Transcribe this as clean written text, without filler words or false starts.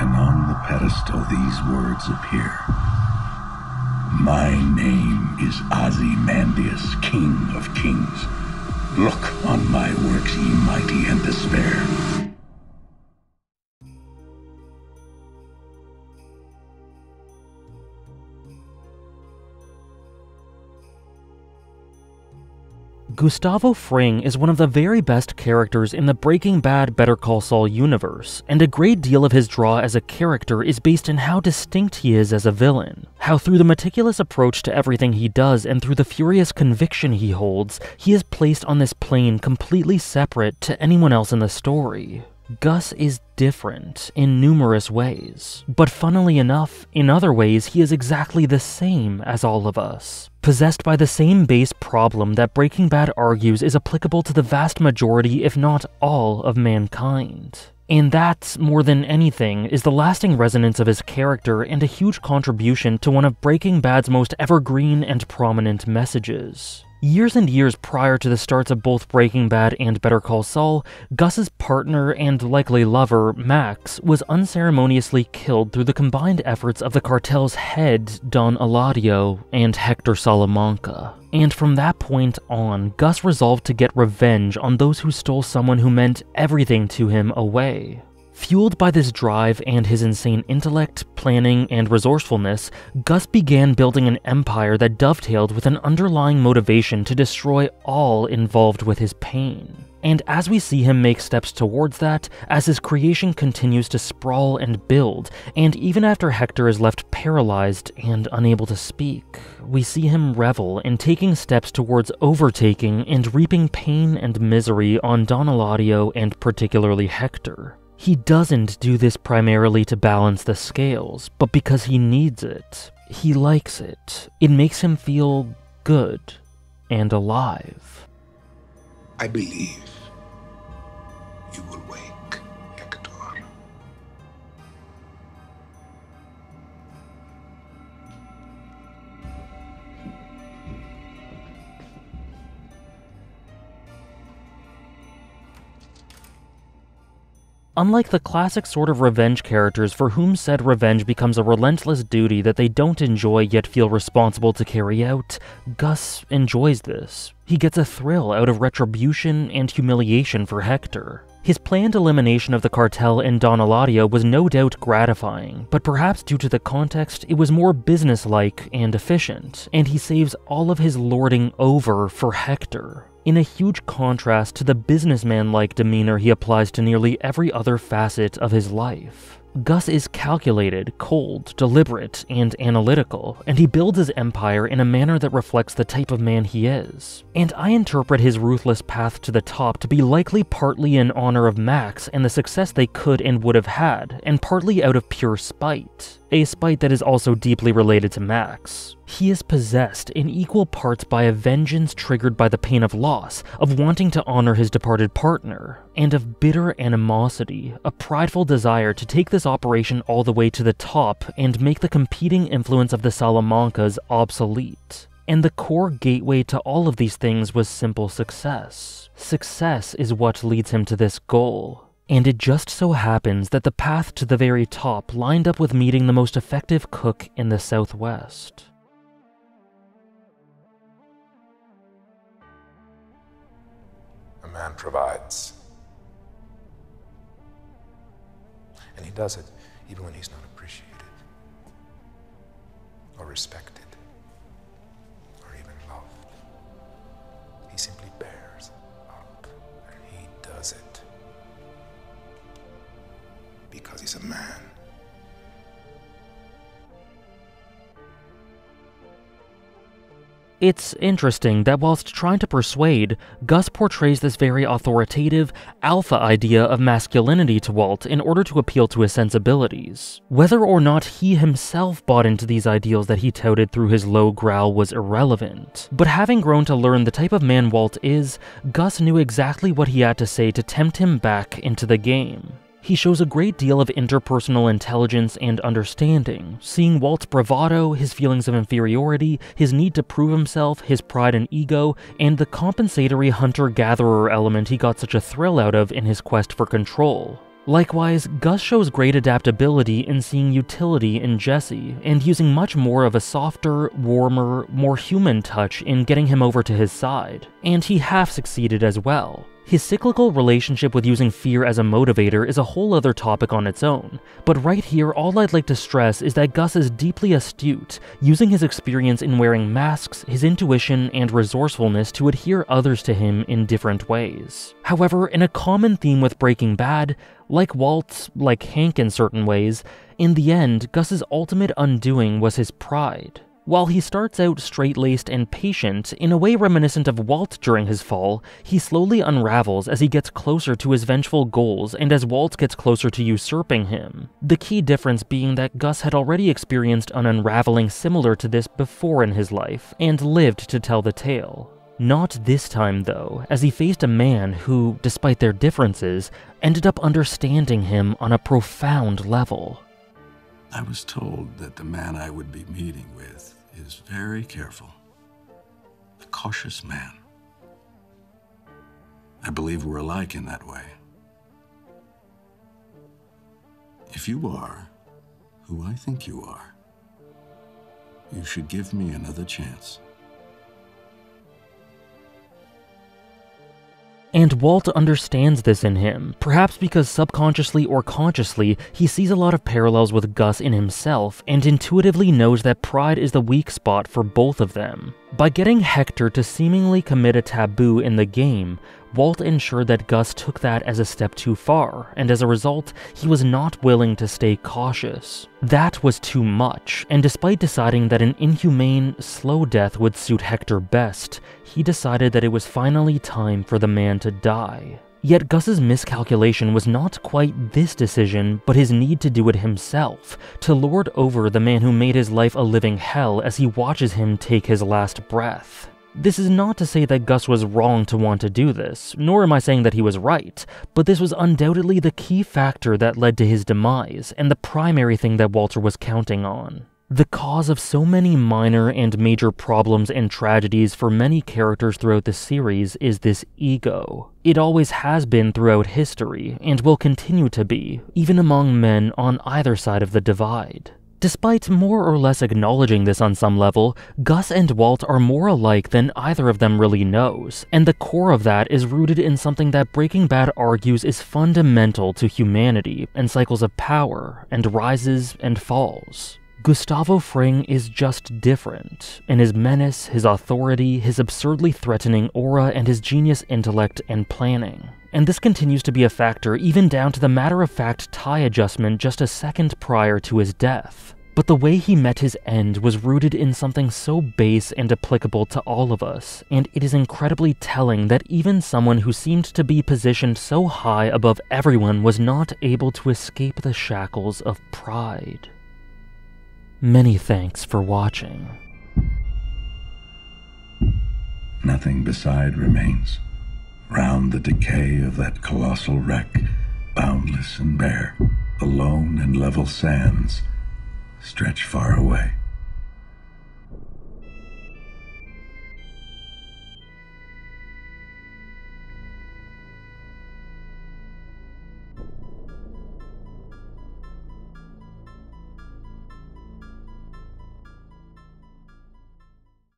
and on the pedestal these words appear. My name is Ozymandias, King of Kings. Look on my works, ye mighty, and despair. Gustavo Fring is one of the very best characters in the Breaking Bad Better Call Saul universe, and a great deal of his draw as a character is based in how distinct he is as a villain. How through the meticulous approach to everything he does and through the furious conviction he holds, he is placed on this plane completely separate to anyone else in the story. Gus is different in numerous ways, but funnily enough, in other ways he is exactly the same as all of us, possessed by the same base problem that Breaking Bad argues is applicable to the vast majority, if not all, of mankind. And that, more than anything, is the lasting resonance of his character and a huge contribution to one of Breaking Bad's most evergreen and prominent messages. Years and years prior to the starts of both Breaking Bad and Better Call Saul, Gus's partner and likely lover, Max, was unceremoniously killed through the combined efforts of the cartel's head, Don Eladio, and Hector Salamanca. And from that point on, Gus resolved to get revenge on those who stole someone who meant everything to him away. Fueled by this drive and his insane intellect, planning, and resourcefulness, Gus began building an empire that dovetailed with an underlying motivation to destroy all involved with his pain. And as we see him make steps towards that, as his creation continues to sprawl and build, and even after Hector is left paralyzed and unable to speak, we see him revel in taking steps towards overtaking and reaping pain and misery on Don Eladio and particularly Hector. He doesn't do this primarily to balance the scales, but because he needs it. He likes it. It makes him feel good and alive. I believe you will wake, Hector. Unlike the classic sort of revenge characters for whom said revenge becomes a relentless duty that they don't enjoy yet feel responsible to carry out, Gus enjoys this. He gets a thrill out of retribution and humiliation for Hector. His planned elimination of the cartel and Don Eladio was no doubt gratifying, but perhaps due to the context, it was more businesslike and efficient, and he saves all of his lording over for Hector, in a huge contrast to the businessman-like demeanor he applies to nearly every other facet of his life. Gus is calculated, cold, deliberate, and analytical, and he builds his empire in a manner that reflects the type of man he is. And I interpret his ruthless path to the top to be likely partly in honor of Max and the success they could and would have had, and partly out of pure spite. A spite that is also deeply related to Max. He is possessed in equal parts by a vengeance triggered by the pain of loss, of wanting to honor his departed partner, and of bitter animosity, a prideful desire to take this operation all the way to the top and make the competing influence of the Salamancas obsolete. And the core gateway to all of these things was simple success. Success is what leads him to this goal. And it just so happens that the path to the very top lined up with meeting the most effective cook in the Southwest. A man provides. And he does it even when he's not appreciated, or respected, or even loved. He simply bears up, and he does it. Because he's a man. It's interesting that whilst trying to persuade, Gus portrays this very authoritative, alpha idea of masculinity to Walt in order to appeal to his sensibilities. Whether or not he himself bought into these ideals that he touted through his low growl was irrelevant. But having grown to learn the type of man Walt is, Gus knew exactly what he had to say to tempt him back into the game. He shows a great deal of interpersonal intelligence and understanding, seeing Walt's bravado, his feelings of inferiority, his need to prove himself, his pride and ego, and the compensatory hunter-gatherer element he got such a thrill out of in his quest for control. Likewise, Gus shows great adaptability in seeing utility in Jesse, and using much more of a softer, warmer, more human touch in getting him over to his side, and he half succeeded as well. His cyclical relationship with using fear as a motivator is a whole other topic on its own, but right here all I'd like to stress is that Gus is deeply astute, using his experience in wearing masks, his intuition, and resourcefulness to adhere others to him in different ways. However, in a common theme with Breaking Bad, like Walt, like Hank in certain ways, in the end, Gus's ultimate undoing was his pride. While he starts out straight-laced and patient, in a way reminiscent of Walt during his fall, he slowly unravels as he gets closer to his vengeful goals and as Walt gets closer to usurping him. The key difference being that Gus had already experienced an unraveling similar to this before in his life, and lived to tell the tale. Not this time though, as he faced a man who, despite their differences, ended up understanding him on a profound level. I was told that the man I would be meeting with is very careful, a cautious man. I believe we're alike in that way. If you are who I think you are, you should give me another chance. And Walt understands this in him, perhaps because subconsciously or consciously, he sees a lot of parallels with Gus in himself, and intuitively knows that pride is the weak spot for both of them. By getting Hector to seemingly commit a taboo in the game, Walt ensured that Gus took that as a step too far, and as a result, he was not willing to stay cautious. That was too much, and despite deciding that an inhumane, slow death would suit Hector best, he decided that it was finally time for the man to die. Yet Gus's miscalculation was not quite this decision, but his need to do it himself, to lord over the man who made his life a living hell as he watches him take his last breath. This is not to say that Gus was wrong to want to do this, nor am I saying that he was right, but this was undoubtedly the key factor that led to his demise, and the primary thing that Walter was counting on. The cause of so many minor and major problems and tragedies for many characters throughout the series is this ego. It always has been throughout history, and will continue to be, even among men on either side of the divide. Despite more or less acknowledging this on some level, Gus and Walt are more alike than either of them really knows, and the core of that is rooted in something that Breaking Bad argues is fundamental to humanity and cycles of power, and rises and falls. Gustavo Fring is just different, in his menace, his authority, his absurdly threatening aura, and his genius intellect and planning. And this continues to be a factor even down to the matter-of-fact tie adjustment just a second prior to his death. But the way he met his end was rooted in something so base and applicable to all of us, and it is incredibly telling that even someone who seemed to be positioned so high above everyone was not able to escape the shackles of pride. Many thanks for watching. Nothing beside remains. Round the decay of that colossal wreck, boundless and bare, the lone and level sands stretch far away.